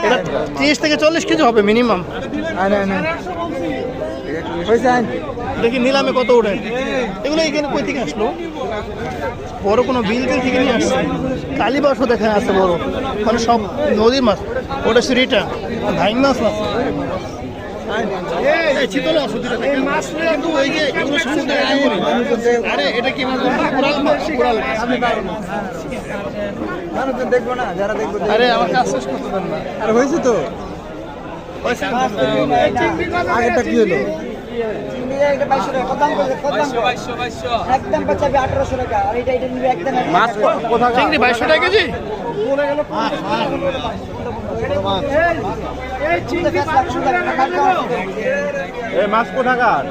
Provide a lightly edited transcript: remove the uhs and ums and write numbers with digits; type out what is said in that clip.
এটা 30 থেকে 40 কেজি হবে মিনিমাম। দেখি নিলামে কত ওঠে। এগুলো এখানে কই থেকে আসলো? বড় কোনো বিল থেকে নিয়ে আসছে। কালীবাসও দেখা আছে বড়, মানে সব নদীর মাছ। ওটা সিরিটা ভাইং মাছ মাছ। দেখবো না যারা দেখবো। আরে আমার কাজ শেষ করতে পারেন না। আর হয়েছে তো আগেরটা কি হলো? চিংড়ি 2200 টাকা কেজি। মাছ কোথাকার?